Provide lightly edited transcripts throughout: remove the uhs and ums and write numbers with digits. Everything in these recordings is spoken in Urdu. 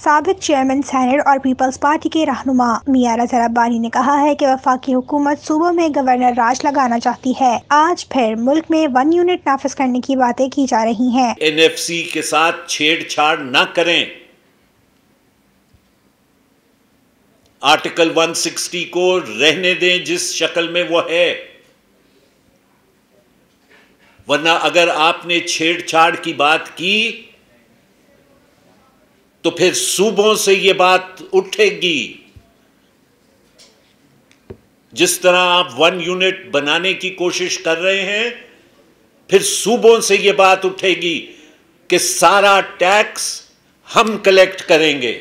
سابق چیئرمین سینٹ اور پیپلز پارٹی کے رہنما میاں رضا ربانی نے کہا ہے کہ وفاقی حکومت صوبوں میں گورنر راج لگانا چاہتی ہے۔ آج پھر ملک میں 1 یونٹ نافذ کرنے کی باتیں کی جا رہی ہیں۔ NFC کے ساتھ چھیڑ چھاڑ نہ کریں، آرٹیکل 160 کو رہنے دیں جس شکل میں وہ ہے، ورنہ اگر آپ نے چھیڑ چھاڑ کی بات کی تو پھر صوبوں سے یہ بات اٹھے گی۔ جس طرح آپ 1 یونٹ بنانے کی کوشش کر رہے ہیں، پھر صوبوں سے یہ بات اٹھے گی کہ سارا ٹیکس ہم کلیکٹ کریں گے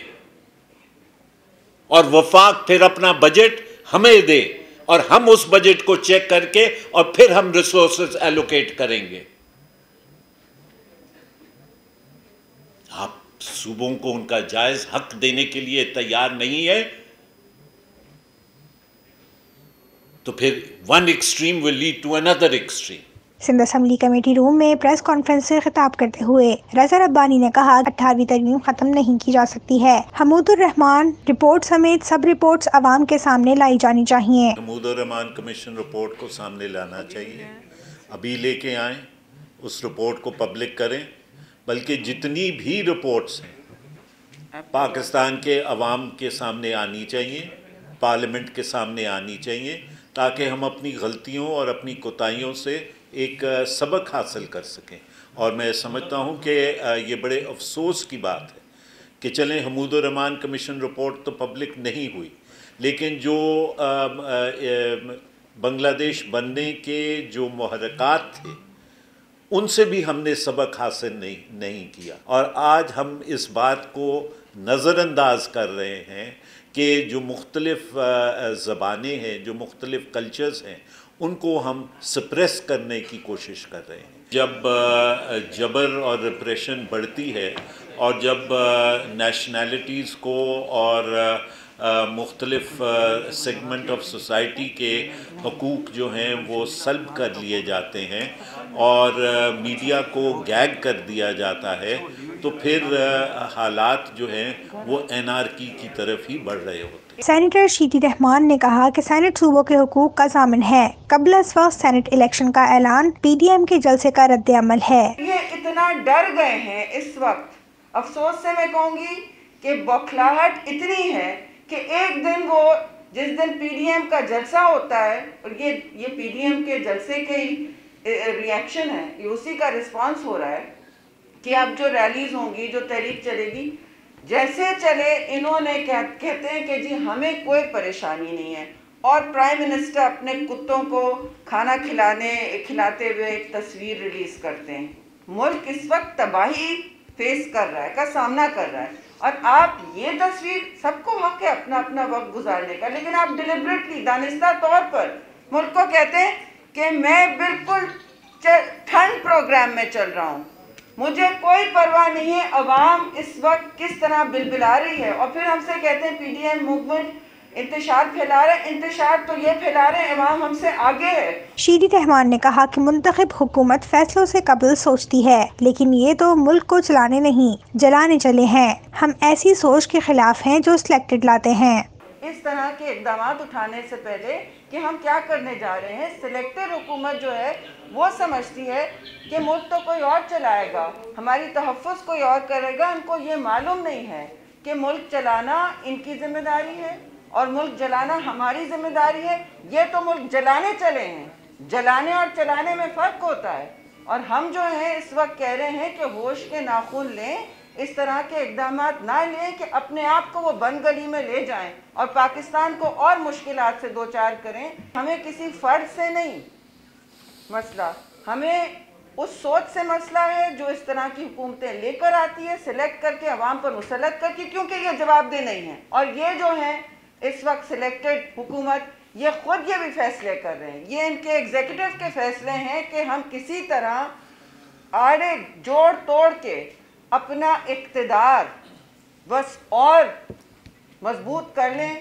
اور وفاق پھر اپنا بجٹ ہمیں دے اور ہم اس بجٹ کو چیک کر کے اور پھر ہم ریسورسز ایلوکیٹ کریں گے۔ آپ صوبوں کو ان کا جائز حق دینے کے لیے تیار نہیں ہے تو پھر one extreme will lead to another extreme۔ Sindh assembly committee روم میں پریس کانفرنس سے خطاب کرتے ہوئے رضا ربانی نے کہا 18ویں ترمیم ختم نہیں کی جا سکتی ہے۔ حمود الرحمان رپورٹ سمیت سب رپورٹس عوام کے سامنے لائی جانی چاہیے۔ حمود الرحمان کمیشن رپورٹ کو سامنے لانا چاہیے، ابھی لے کے آئیں، اس رپورٹ کو پبلک کریں، بلکہ جتنی بھی رپورٹس ہیں پاکستان کے عوام کے سامنے آنی چاہیے، پارلیمنٹ کے سامنے آنی چاہیے، تاکہ ہم اپنی غلطیوں اور اپنی کوتاہیوں سے ایک سبق حاصل کر سکیں۔ اور میں سمجھتا ہوں کہ یہ بڑے افسوس کی بات ہے کہ چلیں حمود الرحمان کمیشن رپورٹ تو پبلک نہیں ہوئی، لیکن جو بنگلہ دیش بننے کے جو محرکات تھے ان سے بھی ہم نے سبق حاصل نہیں کیا، اور آج ہم اس بات کو نظر انداز کر رہے ہیں کہ جو مختلف زبانیں ہیں، جو مختلف کلچرز ہیں، ان کو ہم سپریس کرنے کی کوشش کر رہے ہیں۔ جب جبر اور ریپریشن بڑھتی ہے اور جب نیشنلٹیز کو اور مختلف سیگمنٹ آف سوسائٹی کے حقوق جو ہیں وہ سلب کر لیے جاتے ہیں اور میڈیا کو گیگ کر دیا جاتا ہے، تو پھر حالات جو ہیں وہ انارکی کی طرف ہی بڑھ رہے ہوتے ہیں۔ سینیٹر شیٹی رحمان نے کہا کہ سینٹ صوبوں کے حقوق کا ضامن ہے۔ قبل از وقت سینٹ الیکشن کا اعلان PDM کے جلسے کا رد عمل ہے۔ یہ اتنا ڈر گئے ہیں اس وقت، افسوس سے میں کہوں گی کہ بوکھلاہٹ اتنی ہے کہ ایک دن وہ جس دن PDM کا جلسہ ہوتا ہے، اور یہ PDM کے جلسے کے ہی ریاکشن ہے، یہ اسی کا رسپانس ہو رہا ہے کہ اب جو ریلیز ہوں گی، جو تحریک چلے گی، جیسے چلے انہوں نے کہتے ہیں کہ جی ہمیں کوئی پریشانی نہیں ہے، اور پرائم منسٹر اپنے کتوں کو کھانا کھلاتے ہوئے ایک تصویر ریلیز کرتے ہیں۔ ملک اس وقت تباہی فیس کر رہا ہے، کا سامنا کر رہا ہے، اور آپ یہ تصویر، سب کو حق ہے اپنا اپنا وقت گزارنے کا، لیکن آپ ڈیلیبریٹلی دانستہ طور پر ملک کو کہتے ہیں کہ میں بالکل ٹھنڈ پروگرام میں چل رہا ہوں، مجھے کوئی پرواہ نہیں ہے عوام اس وقت کس طرح بلبلا رہی ہے، اور پھر ہم سے کہتے ہیں PDM موومنٹ انتشار پھیلا رہے ہیں۔ انتشار تو یہ پھیلا رہے ہیں، عوام ہم سے آگے ہے۔ شیٹی رحمان نے کہا کہ منتخب حکومت فیصلوں سے قبل سوچتی ہے، لیکن یہ تو ملک کو چلانے نہیں، جلانے چلے ہیں۔ ہم ایسی سوچ کے خلاف ہیں جو سلیکٹڈ لاتے ہیں۔ اس طرح کے اقدامات اٹھانے سے پہلے کہ ہم کیا کرنے جا رہے ہیں، سلیکٹڈ حکومت جو ہے وہ سمجھتی ہے کہ ملک تو کوئی اور چلائے گا، ہماری تحفظ کوئی اور کرے گا۔ ان کو یہ معلوم نہیں ہے کہ ملک چلانا ان کی ذمہ داری ہے اور ملک جلانا ہماری ذمہ داری ہے۔ یہ تو ملک جلانے چلے ہیں، جلانے اور چلانے میں فرق ہوتا ہے، اور ہم جو ہیں اس وقت کہہ رہے ہیں کہ ہوش کے ناخن لیں، اس طرح کے اقدامات نہ لیں کہ اپنے آپ کو وہ بند گلی میں لے جائیں اور پاکستان کو اور مشکلات سے دوچار کریں۔ ہمیں کسی فرد سے نہیں مسئلہ، ہمیں اس سوچ سے مسئلہ ہے جو اس طرح کی حکومتیں لے کر آتی ہے، سلیکٹ کر کے عوام پر مسلط کر کے، کیونکہ یہ جواب دہ نہیں ہے، اور یہ جو ہیں اس وقت سلیکٹڈ حکومت یہ خود یہ بھی فیصلے کر رہے ہیں، یہ ان کے ایگزیکٹو کے فیصلے ہیں کہ ہم کسی طرح آڑے جوڑ توڑ کے اپنا اقتدار بس اور مضبوط کر لیں۔